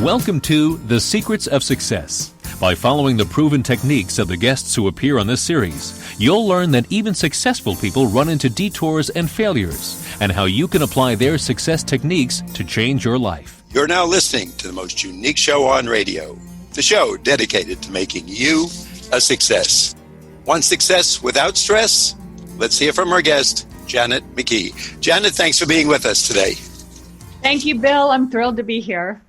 Welcome to The Secrets of Success. By following the proven techniques of the guests who appear on this series, you'll learn that even successful people run into detours and failures, and how you can apply their success techniques to change your life. You're now listening to the most unique show on radio, the show dedicated to making you a success. Want success without stress? Let's hear from our guest, Janet Mckee. Janet, thanks for being with us today. Thank you, Bill. I'm thrilled to be here.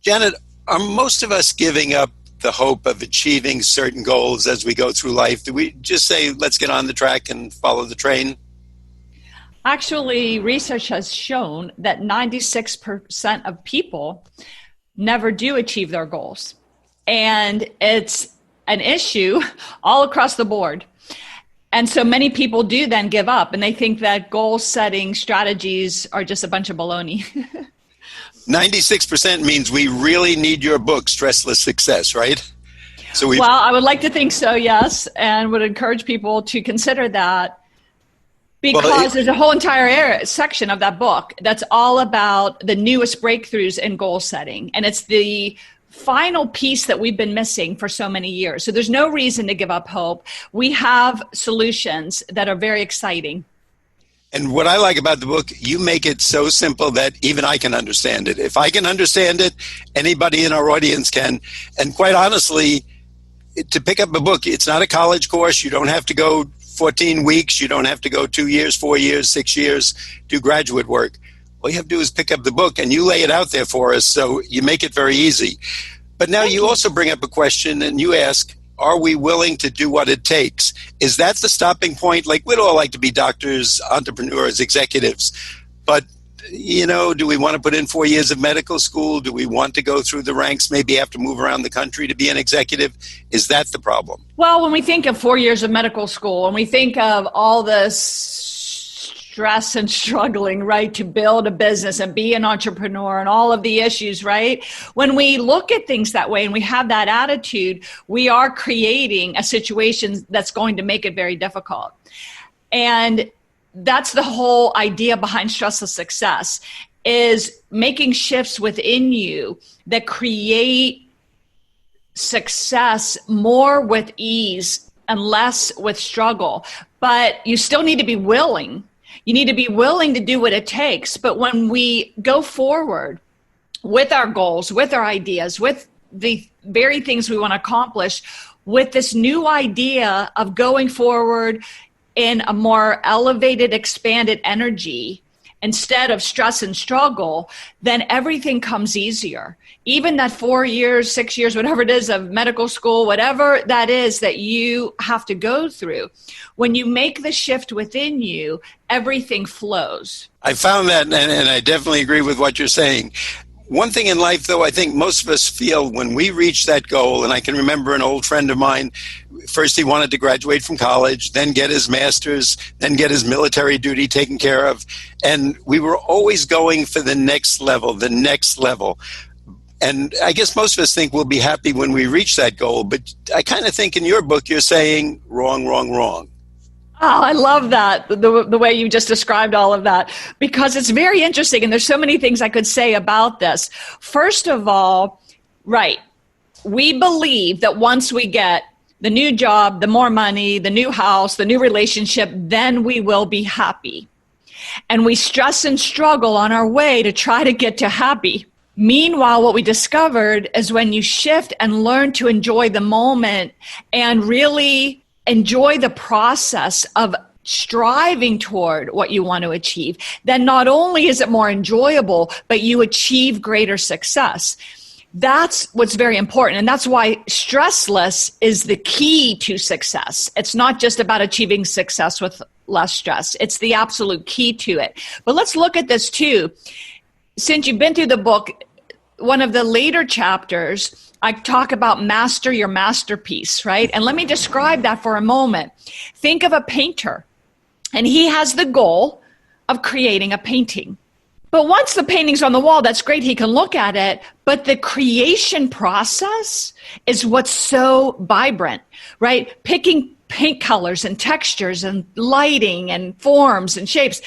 Janet, are most of us giving up the hope of achieving certain goals as we go through life? Do we just say, let's get on the track and follow the train? Actually, research has shown that 96% of people never do achieve their goals. And it's an issue all across the board. And so many people do then give up, and they think that goal-setting strategies are just a bunch of baloney. 96% means we really need your book, Stressless Success, right? Well, I would like to think so, yes, and would encourage people to consider that, because there's a whole entire section of that book that's all about the newest breakthroughs in goal setting, and it's the final piece that we've been missing for so many years. So there's no reason to give up hope. We have solutions that are very exciting. And what I like about the book, you make it so simple that even I can understand it. If I can understand it, anybody in our audience can. And quite honestly, to pick up a book, it's not a college course. You don't have to go 14 weeks. You don't have to go 2 years, 4 years, 6 years, do graduate work. All you have to do is pick up the book, and you lay it out there for us, so you make it very easy. But now you also bring up a question, and you ask, are we willing to do what it takes? Is that the stopping point? Like, we'd all like to be doctors, entrepreneurs, executives. But, do we want to put in 4 years of medical school? Do we want to go through the ranks, maybe have to move around the country to be an executive? Is that the problem? Well, when we think of 4 years of medical school, and we think of all this stress and struggling, right, to build a business and be an entrepreneur and all of the issues, right? When we look at things that way and we have that attitude, we are creating a situation that's going to make it very difficult. And that's the whole idea behind Stressless Success, is making shifts within you that create success more with ease and less with struggle. But you still need to be willing. You need to be willing to do what it takes. But when we go forward with our goals, with our ideas, with the very things we want to accomplish, with this new idea of going forward in a more elevated, expanded energy, instead of stress and struggle, then everything comes easier. Even that 4 years, 6 years, whatever it is of medical school, whatever that is that you have to go through, when you make the shift within you, everything flows. I found that, and I definitely agree with what you're saying. One thing in life, though, I think most of us feel when we reach that goal, and I can remember an old friend of mine, first he wanted to graduate from college, then get his master's, then get his military duty taken care of, and we were always going for the next level, the next level. And I guess most of us think we'll be happy when we reach that goal, but I kind of think in your book you're saying wrong, wrong, wrong. Oh, I love that, the way you just described all of that, because it's very interesting, and there's so many things I could say about this. First of all, right, we believe that once we get the new job, the more money, the new house, the new relationship, then we will be happy. And we stress and struggle on our way to try to get to happy. Meanwhile, what we discovered is when you shift and learn to enjoy the moment and really enjoy the process of striving toward what you want to achieve, then not only is it more enjoyable, but you achieve greater success. That's what's very important. And that's why stressless is the key to success. It's not just about achieving success with less stress. It's the absolute key to it. But let's look at this too. Since you've been through the book, one of the later chapters, I talk about master your masterpiece, right? And let me describe that for a moment. Think of a painter, and he has the goal of creating a painting. But once the painting's on the wall, that's great. He can look at it. But the creation process is what's so vibrant, right? Picking paint colors and textures and lighting and forms and shapes.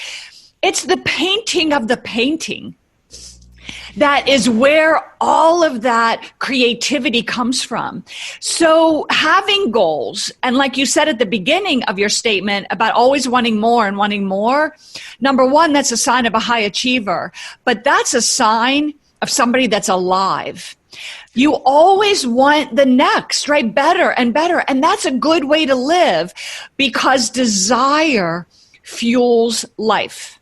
It's the painting of the painting. That is where all of that creativity comes from. So having goals, and like you said at the beginning of your statement about always wanting more and wanting more, number one, that's a sign of a high achiever, but that's a sign of somebody that's alive. You always want the next, right? Better and better. And that's a good way to live because desire fuels life.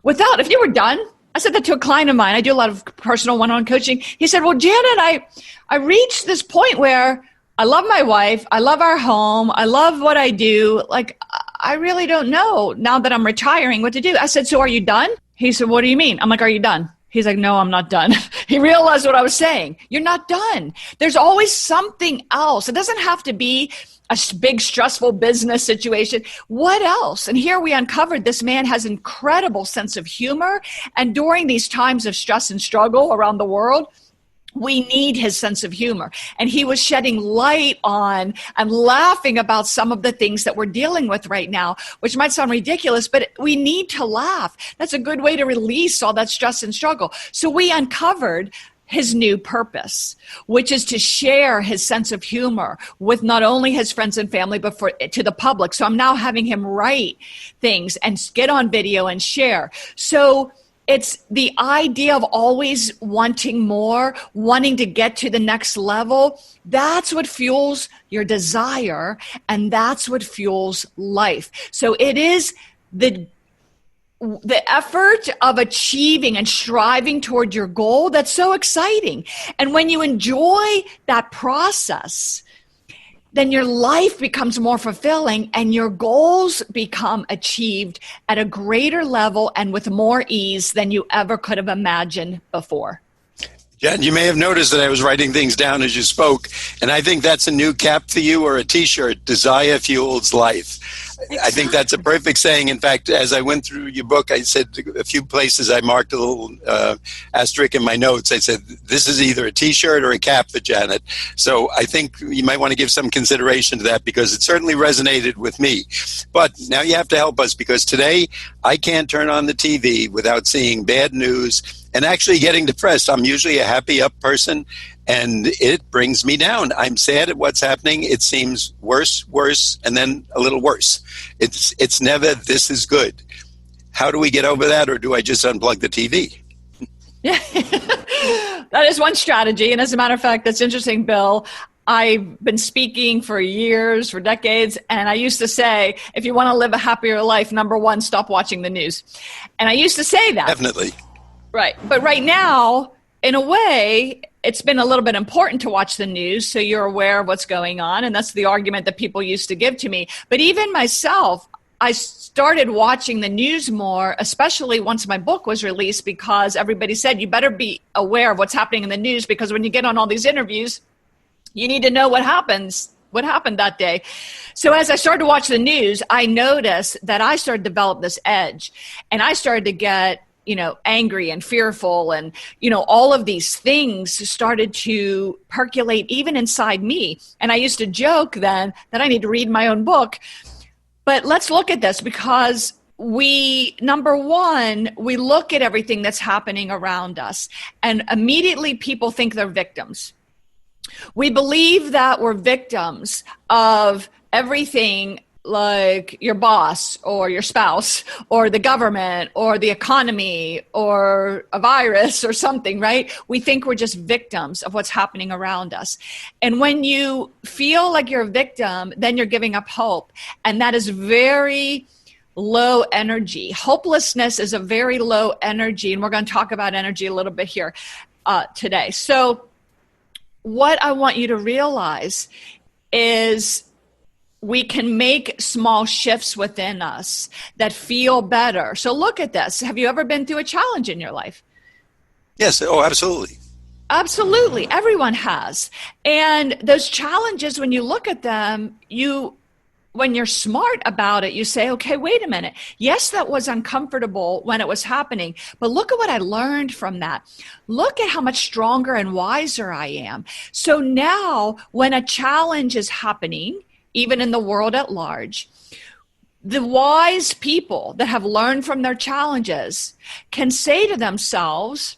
If you were done, I said that to a client of mine. I do a lot of personal one-on-one coaching. He said, well, Janet, I reached this point where I love my wife. I love our home. I love what I do. Like, I really don't know now that I'm retiring what to do. I said, so are you done? He said, what do you mean? I'm like, are you done? He's like, no, I'm not done. He realized what I was saying. You're not done. There's always something else. It doesn't have to be a big stressful business situation. What else? And here we uncovered this man has incredible sense of humor. And during these times of stress and struggle around the world, we need his sense of humor. And he was shedding light on and laughing about some of the things that we're dealing with right now, which might sound ridiculous, but we need to laugh. That's a good way to release all that stress and struggle. So we uncovered his new purpose, which is to share his sense of humor with not only his friends and family, but to the public. So I'm now having him write things and get on video and share. So it's the idea of always wanting more, wanting to get to the next level. That's what fuels your desire, and that's what fuels life. So it is the effort of achieving and striving toward your goal that's so exciting. And when you enjoy that process, then your life becomes more fulfilling and your goals become achieved at a greater level and with more ease than you ever could have imagined before. Jen, you may have noticed that I was writing things down as you spoke, and I think that's a new cap for you or a T-shirt, Desire Fuels Life. Exactly. I think that's a perfect saying. In fact, as I went through your book, I said a few places I marked a little asterisk in my notes. I said, this is either a T-shirt or a cap for Janet. So I think you might want to give some consideration to that because it certainly resonated with me. But now you have to help us because today I can't turn on the TV without seeing bad news and actually getting depressed. I'm usually a happy up person, and it brings me down. I'm sad at what's happening. It seems worse, and then a little worse. It's never, this is good. How do we get over that, or do I just unplug the TV? Yeah, that is one strategy. And as a matter of fact, that's interesting, Bill. I've been speaking for years, for decades, and I used to say, if you want to live a happier life, number one, stop watching the news. And I used to say that. Definitely. Right. But right now, in a way, it's been a little bit important to watch the news so you're aware of what's going on. And that's the argument that people used to give to me. But even myself, I started watching the news more, especially once my book was released, because everybody said you better be aware of what's happening in the news because when you get on all these interviews, you need to know what happened that day. So as I started to watch the news, I noticed that I started to develop this edge, and I started to get angry and fearful, and, all of these things started to percolate even inside me. And I used to joke then that I need to read my own book. But let's look at this because number one, we look at everything that's happening around us, and immediately people think they're victims. We believe that we're victims of everything, like your boss or your spouse or the government or the economy or a virus or something, right? We think we're just victims of what's happening around us. And when you feel like you're a victim, then you're giving up hope. And that is very low energy. Hopelessness is a very low energy. And we're going to talk about energy a little bit here today. So what I want you to realize is we can make small shifts within us that feel better. So look at this. Have you ever been through a challenge in your life? Yes. Oh, absolutely. Absolutely. Everyone has. And those challenges, when you look at them, when you're smart about it, you say, okay, wait a minute. Yes, that was uncomfortable when it was happening, but look at what I learned from that. Look at how much stronger and wiser I am. So now when a challenge is happening, even in the world at large, the wise people that have learned from their challenges can say to themselves,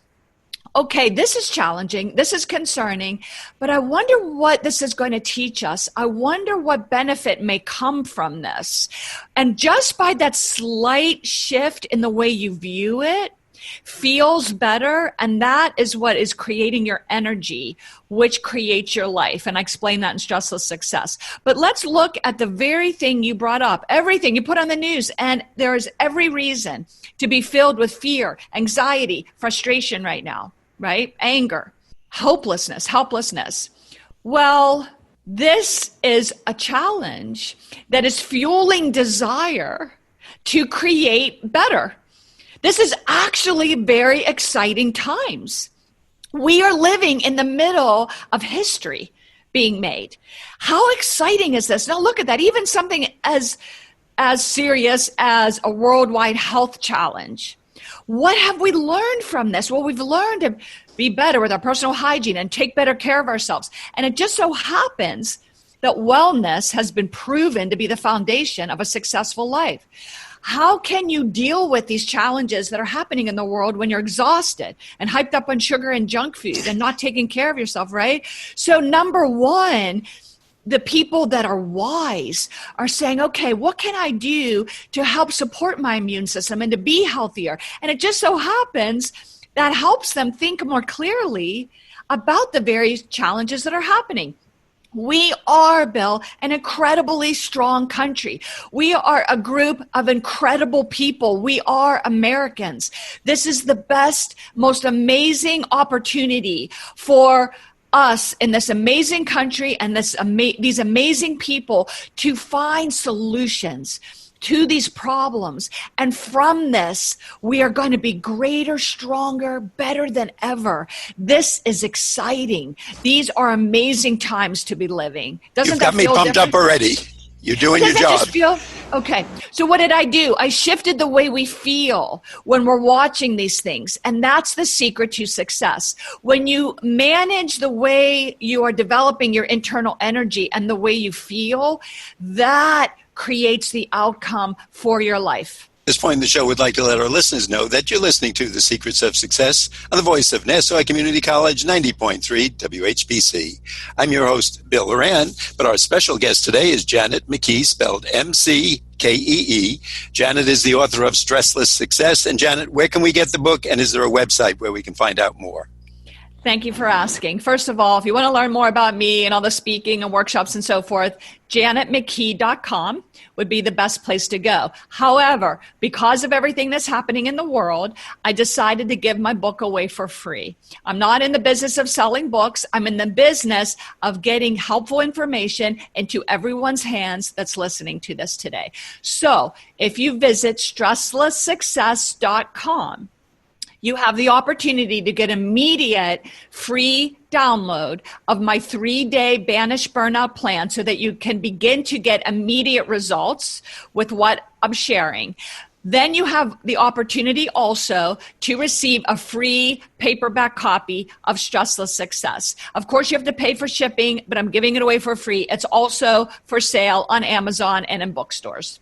okay, this is challenging, this is concerning, but I wonder what this is going to teach us. I wonder what benefit may come from this. And just by that slight shift in the way you view it, feels better, and that is what is creating your energy, which creates your life. And I explain that in Stressless Success. But let's look at the very thing you brought up, everything you put on the news, and there is every reason to be filled with fear, anxiety, frustration right now, right? Anger, hopelessness, helplessness. Well, this is a challenge that is fueling desire to create better. This is actually very exciting times. We are living in the middle of history being made. How exciting is this? Now look at that. Even something as serious as a worldwide health challenge. What have we learned from this? Well, we've learned to be better with our personal hygiene and take better care of ourselves. And it just so happens that wellness has been proven to be the foundation of a successful life. How can you deal with these challenges that are happening in the world when you're exhausted and hyped up on sugar and junk food and not taking care of yourself, right? So number one, the people that are wise are saying, okay, what can I do to help support my immune system and to be healthier? And it just so happens that helps them think more clearly about the various challenges that are happening. We are, Bill, an incredibly strong country. We are a group of incredible people. We are Americans. This is the best, most amazing opportunity for us in this amazing country and these amazing people to find solutions to these problems. And from this, we are going to be greater, stronger, better than ever. This is exciting. These are amazing times to be living. You've got me pumped up already. You're doing your job. Okay. So what did I do? I shifted the way we feel when we're watching these things. And that's the secret to success. When you manage the way you are developing your internal energy and the way you feel, that creates the outcome for your life. At this point in the show, we'd like to let our listeners know that you're listening to The Secrets of Success on the voice of Nassau Community College, 90.3 WHPC. I'm your host, Bill Horan, but our special guest today is Janet Mckee, spelled M-C-K-E-E. Janet is the author of Stressless Success. And Janet, where can we get the book, and is there a website where we can find out more? Thank you for asking. First of all, if you want to learn more about me and all the speaking and workshops and so forth, janetmckee.com would be the best place to go. However, because of everything that's happening in the world, I decided to give my book away for free. I'm not in the business of selling books. I'm in the business of getting helpful information into everyone's hands that's listening to this today. So if you visit stresslesssuccess.com, you have the opportunity to get immediate free download of my 3-day Banish Burnout plan so that you can begin to get immediate results with what I'm sharing. Then you have the opportunity also to receive a free paperback copy of Stressless Success. Of course, you have to pay for shipping, but I'm giving it away for free. It's also for sale on Amazon and in bookstores.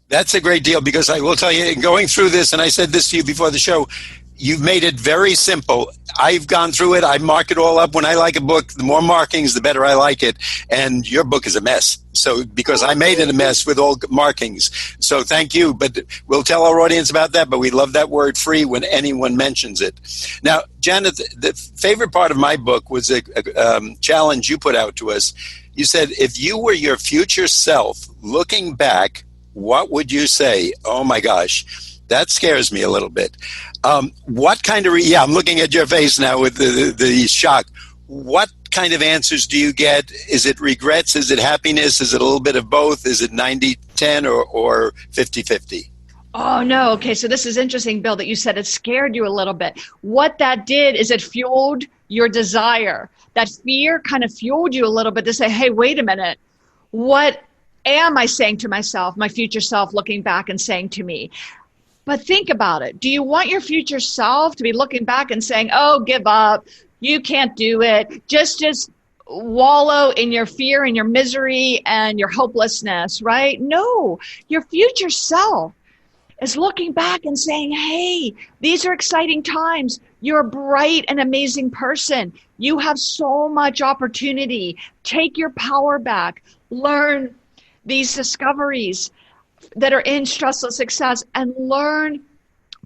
That's a great deal, because I will tell you, going through this, and I said this to you before the show, you've made it very simple. I've gone through it. I mark it all up. When I like a book, the more markings, the better I like it. And your book is a mess. So because I made it a mess with all markings. So thank you. But we'll tell our audience about that. But we love that word free when anyone mentions it. Now, Janet, the favorite part of my book was a challenge you put out to us. You said, if you were your future self looking back, what would you say? Oh, my gosh. That scares me a little bit. What kind of, I'm looking at your face now with the shock. What kind of answers do you get? Is it regrets? Is it happiness? Is it a little bit of both? Is it 90-10 or 50-50? Oh, no. Okay, so this is interesting, Bill, that you said it scared you a little bit. What that did is it fueled your desire. That fear kind of fueled you a little bit to say, hey, wait a minute. What am I saying to myself, my future self looking back and saying to me? But think about it. Do you want your future self to be looking back and saying, oh, give up, you can't do it, just wallow in your fear and your misery and your hopelessness, right? No, your future self is looking back and saying, hey, these are exciting times. You're a bright and amazing person. You have so much opportunity. Take your power back. Learn these discoveries that are in Stressless Success and learn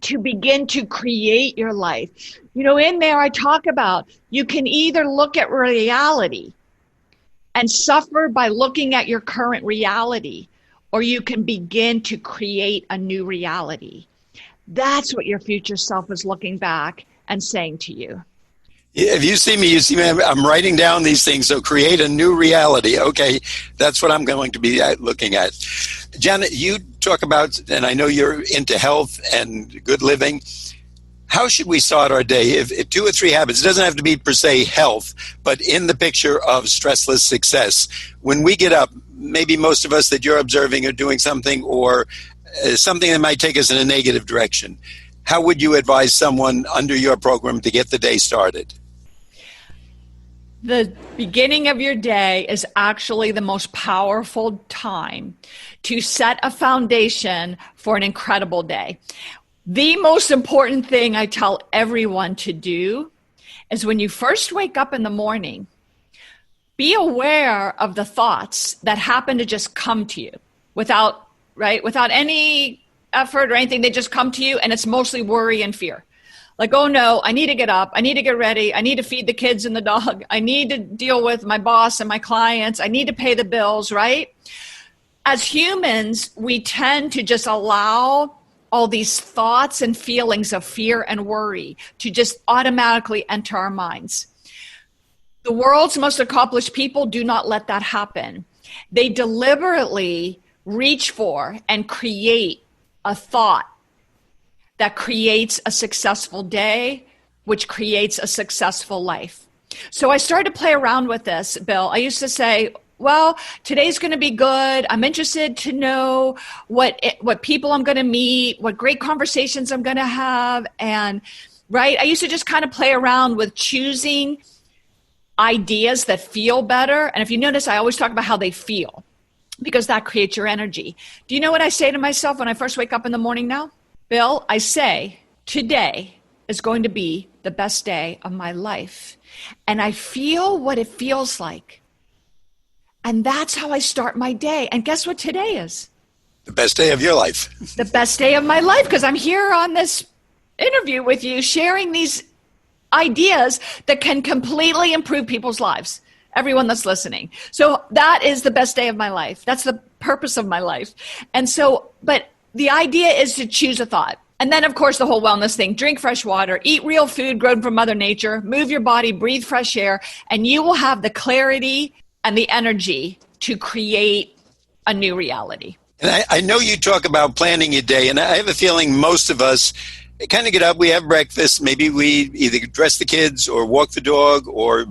to begin to create your life. You know, in there I talk about you can either look at reality and suffer by looking at your current reality, or you can begin to create a new reality. That's what your future self is looking back and saying to you. If you see me, I'm writing down these things. So create a new reality. Okay, that's what I'm going to be looking at. Janet, you talk about, and I know you're into health and good living. How should we start our day? If 2 or 3 habits, it doesn't have to be per se health, but in the picture of stressless success. When we get up, maybe most of us that you're observing are doing something or something that might take us in a negative direction. How would you advise someone under your program to get the day started? The beginning of your day is actually the most powerful time to set a foundation for an incredible day. The most important thing I tell everyone to do is when you first wake up in the morning, be aware of the thoughts that happen to just come to you without any effort or anything. They just come to you, and it's mostly worry and fear. Like, oh no, I need to get up. I need to get ready. I need to feed the kids and the dog. I need to deal with my boss and my clients. I need to pay the bills, right? As humans, we tend to just allow all these thoughts and feelings of fear and worry to just automatically enter our minds. The world's most accomplished people do not let that happen. They deliberately reach for and create a thought that creates a successful day, which creates a successful life. So I started to play around with this, Bill. I used to say, well, today's going to be good. I'm interested to know what people I'm going to meet, what great conversations I'm going to have. And right, I used to just kind of play around with choosing ideas that feel better. And if you notice, I always talk about how they feel, because that creates your energy. Do you know what I say to myself when I first wake up in the morning now? Bill, I say, today is going to be the best day of my life. And I feel what it feels like. And that's how I start my day. And guess what today is? The best day of your life. The best day of my life, because I'm here on this interview with you, sharing these ideas that can completely improve people's lives. Everyone that's listening. So that is the best day of my life. That's the purpose of my life. And so, but the idea is to choose a thought. And then, of course, the whole wellness thing. Drink fresh water, eat real food grown from Mother Nature, move your body, breathe fresh air, and you will have the clarity and the energy to create a new reality. And I know you talk about planning your day, and I have a feeling most of us kind of get up, we have breakfast, maybe we either dress the kids or walk the dog or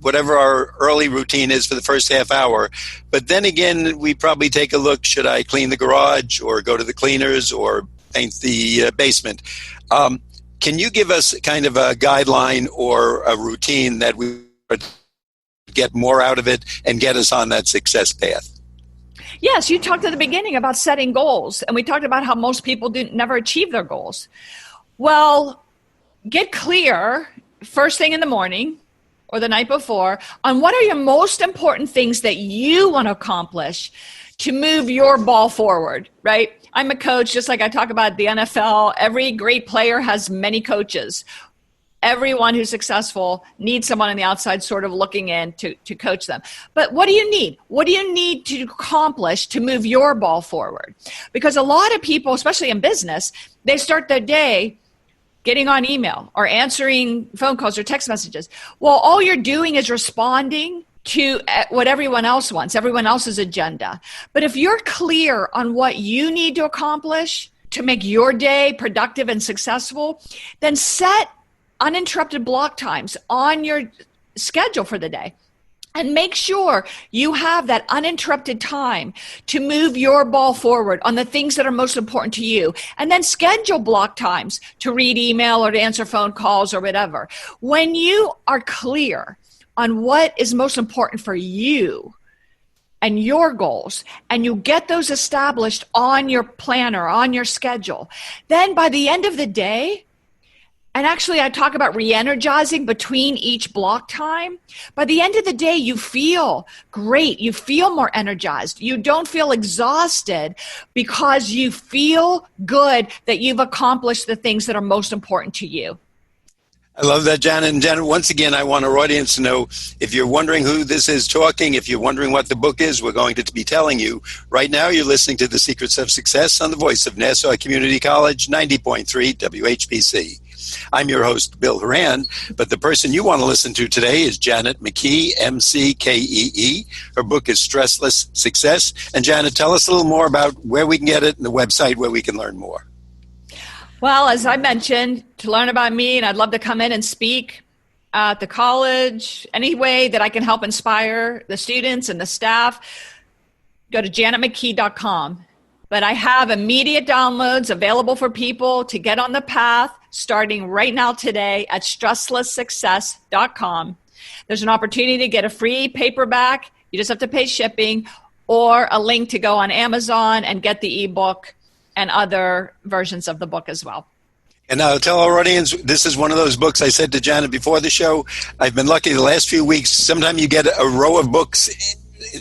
whatever our early routine is for the first half hour. But then again, we probably take a look, should I clean the garage or go to the cleaners or paint the basement? Can you give us kind of a guideline or a routine that we get more out of it and get us on that success path? Yes, you talked at the beginning about setting goals, and we talked about how most people never achieve their goals. Well, get clear first thing in the morning or the night before on what are your most important things that you want to accomplish to move your ball forward, right? I'm a coach, just like I talk about the NFL. Every great player has many coaches. Everyone who's successful needs someone on the outside sort of looking in to coach them. But what do you need? What do you need to accomplish to move your ball forward? Because a lot of people, especially in business, they start their day getting on email or answering phone calls or text messages. Well, all you're doing is responding to what everyone else wants, everyone else's agenda. But if you're clear on what you need to accomplish to make your day productive and successful, then set uninterrupted block times on your schedule for the day. And make sure you have that uninterrupted time to move your ball forward on the things that are most important to you. And then schedule block times to read email or to answer phone calls or whatever. When you are clear on what is most important for you and your goals, and you get those established on your planner, on your schedule, then by the end of the day, And actually, I talk about re-energizing between each block time. By the end of the day, you feel great. You feel more energized. You don't feel exhausted because you feel good that you've accomplished the things that are most important to you. I love that, Janet. And Janet, once again, I want our audience to know, if you're wondering who this is talking, if you're wondering what the book is, we're going to be telling you. Right now, you're listening to The Secrets of Success on the voice of Nassau Community College, 90.3 WHPC. I'm your host, Bill Horan, but the person you want to listen to today is Janet Mckee, M-C-K-E-E. Her book is Stressless Success. And Janet, tell us a little more about where we can get it and the website where we can learn more. Well, as I mentioned, to learn about me, and I'd love to come in and speak at the college, any way that I can help inspire the students and the staff, go to janetmckee.com. But I have immediate downloads available for people to get on the path starting right now today at stresslesssuccess.com. There's an opportunity to get a free paperback. You just have to pay shipping, or a link to go on Amazon and get the ebook and other versions of the book as well. And I'll tell our audience, this is one of those books I said to Janet before the show. I've been lucky the last few weeks. Sometimes you get a row of books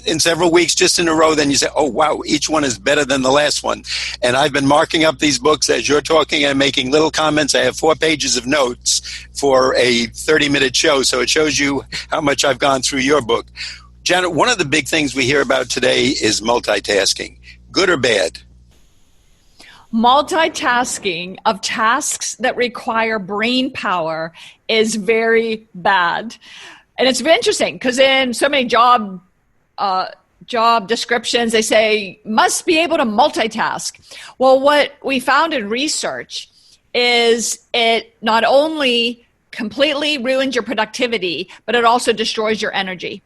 in several weeks just in a row, then you say, oh, wow, each one is better than the last one. And I've been marking up these books as you're talking and making little comments. I have 4 pages of notes for a 30-minute show, so it shows you how much I've gone through your book. Janet, one of the big things we hear about today is multitasking. Good or bad? Multitasking of tasks that require brain power is very bad. And it's very interesting because in so many job descriptions, they say, must be able to multitask. Well, what we found in research is it not only completely ruins your productivity, but it also destroys your energy.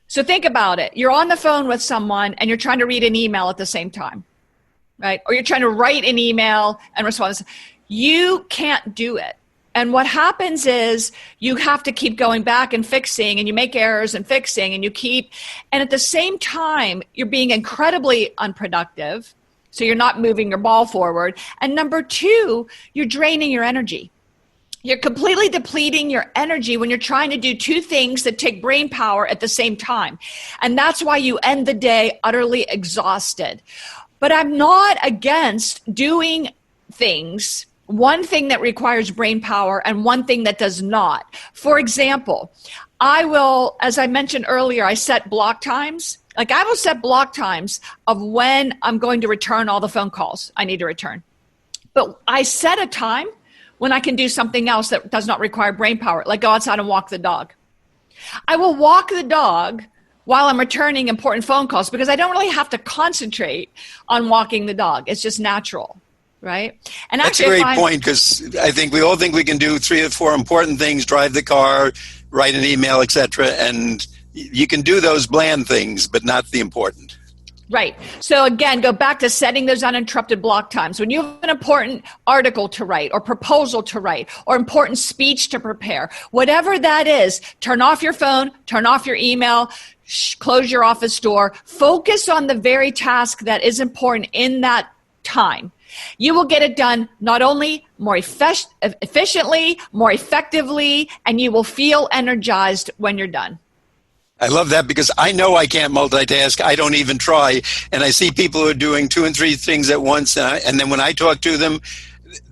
So think about it. You're on the phone with someone and you're trying to read an email at the same time, right? Or you're trying to write an email and respond. You can't do it. And what happens is you have to keep going back and fixing, and you make errors and fixing, and and at the same time, you're being incredibly unproductive. So you're not moving your ball forward. And number 2, you're draining your energy. You're completely depleting your energy when you're trying to do 2 things that take brain power at the same time. And that's why you end the day utterly exhausted. But I'm not against doing things, one thing that requires brain power and one thing that does not. For example, I will, as I mentioned earlier, I set block times. Like I will set block times of when I'm going to return all the phone calls I need to return. But I set a time when I can do something else that does not require brain power, like go outside and walk the dog. I will walk the dog while I'm returning important phone calls because I don't really have to concentrate on walking the dog. It's just natural. Right? And that's a great point, because I think we all think we can do 3 or 4 important things, drive the car, write an email, etc. And you can do those bland things, but not the important. Right. So again, go back to setting those uninterrupted block times. When you have an important article to write or proposal to write or important speech to prepare, whatever that is, turn off your phone, turn off your email, close your office door, focus on the very task that is important in that time. You will get it done not only more efficiently, more effectively, and you will feel energized when you're done. I love that because I know I can't multitask. I don't even try. And I see people who are doing 2 and 3 things at once. And then when I talk to them,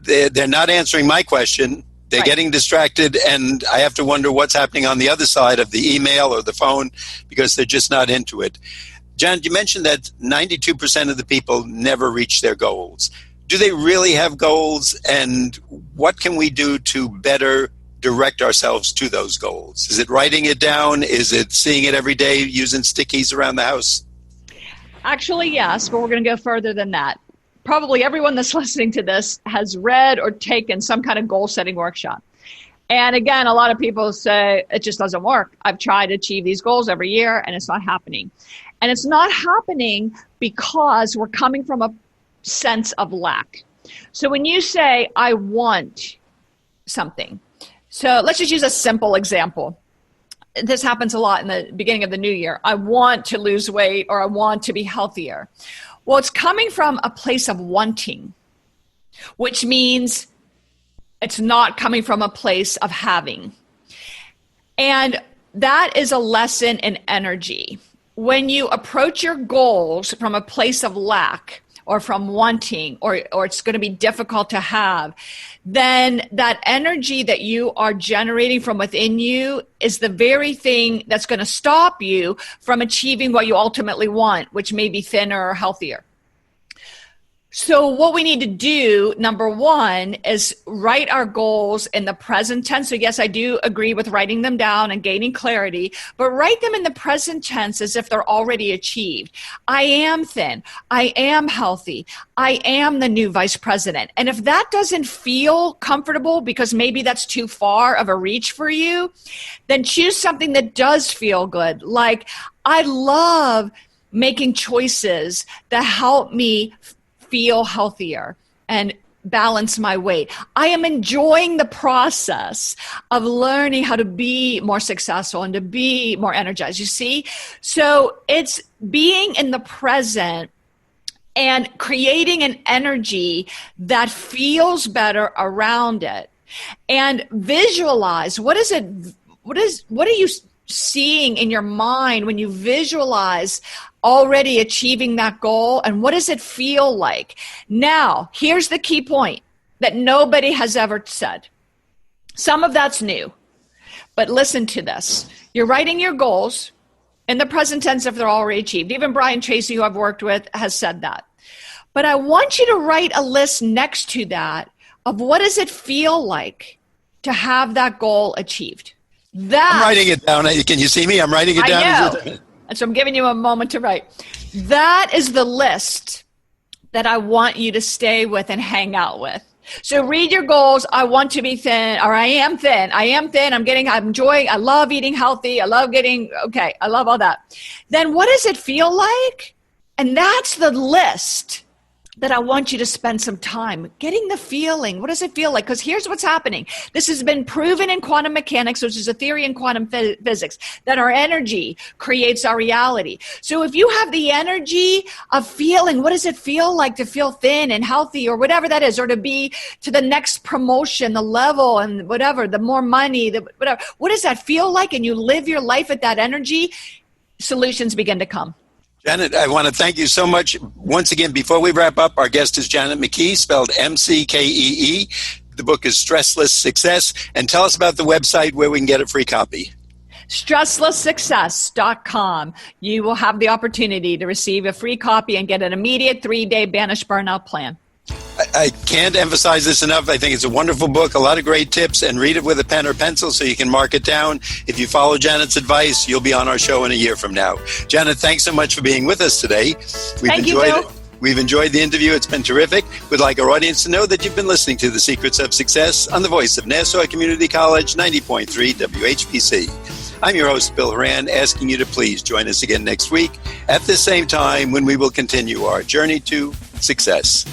they're not answering my question. They're right. Getting distracted. And I have to wonder what's happening on the other side of the email or the phone because they're just not into it. Janet, you mentioned that 92% of the people never reach their goals. Do they really have goals? And what can we do to better direct ourselves to those goals? Is it writing it down? Is it seeing it every day, using stickies around the house? Actually, yes, but we're going to go further than that. Probably everyone that's listening to this has read or taken some kind of goal-setting workshop. And again, a lot of people say, it just doesn't work. I've tried to achieve these goals every year, and it's not happening. And it's not happening because we're coming from a sense of lack. So when you say, I want something, so let's just use a simple example. This happens a lot in the beginning of the new year. I want to lose weight or I want to be healthier. Well, it's coming from a place of wanting, which means It's not coming from a place of having. And that is a lesson in energy. When you approach your goals from a place of lack or from wanting, or it's going to be difficult to have, then that energy that you are generating from within you is the very thing that's going to stop you from achieving what you ultimately want, which may be thinner or healthier. So what we need to do, number one, is write our goals in the present tense. So yes, I do agree with writing them down and gaining clarity, but write them in the present tense as if they're already achieved. I am thin. I am healthy. I am the new vice president. And if that doesn't feel comfortable because maybe that's too far of a reach for you, then choose something that does feel good. Like, I love making choices that help me feel healthier and balance my weight. I am enjoying the process of learning how to be more successful and to be more energized. You see? So it's being in the present and creating an energy that feels better around it. And visualize, what are you seeing in your mind when you visualize already achieving that goal, and what does it feel like? Now, here's the key point that nobody has ever said. Some of that's new, but listen to this. You're writing your goals in the present tense if they're already achieved. Even Brian Tracy, who I've worked with, has said that. But I want you to write a list next to that of what does it feel like to have that goal achieved. I'm writing it down. Can you see me? I'm writing it down. I know. And so I'm giving you a moment to write. That is the list that I want you to stay with and hang out with. So read your goals. I want to be thin, or I am thin. I am thin. I'm enjoying, I love eating healthy. I love I love all that. Then what does it feel like? And that's the list that I want you to spend some time getting the feeling. What does it feel like? Because here's what's happening. This has been proven in quantum mechanics, which is a theory in quantum physics, that our energy creates our reality. So if you have the energy of feeling, what does it feel like to feel thin and healthy or whatever that is, or to be to the next promotion, the level and whatever, the more money, whatever. What does that feel like? And you live your life at that energy, solutions begin to come. Janet, I want to thank you so much. Once again, before we wrap up, our guest is Janet Mckee, spelled M-C-K-E-E. The book is Stressless Success. And tell us about the website where we can get a free copy. Stresslesssuccess.com. You will have the opportunity to receive a free copy and get an immediate 3-day Banish Burnout plan. I can't emphasize this enough. I think it's a wonderful book, a lot of great tips, and read it with a pen or pencil so you can mark it down. If you follow Janet's advice, you'll be on our show in a year from now. Janet, thanks so much for being with us today. Thank you, Bill. We've enjoyed the interview. It's been terrific. We'd like our audience to know that you've been listening to The Secrets of Success on the voice of Nassau Community College, 90.3 WHPC. I'm your host, Bill Horan, asking you to please join us again next week at the same time when we will continue our journey to success.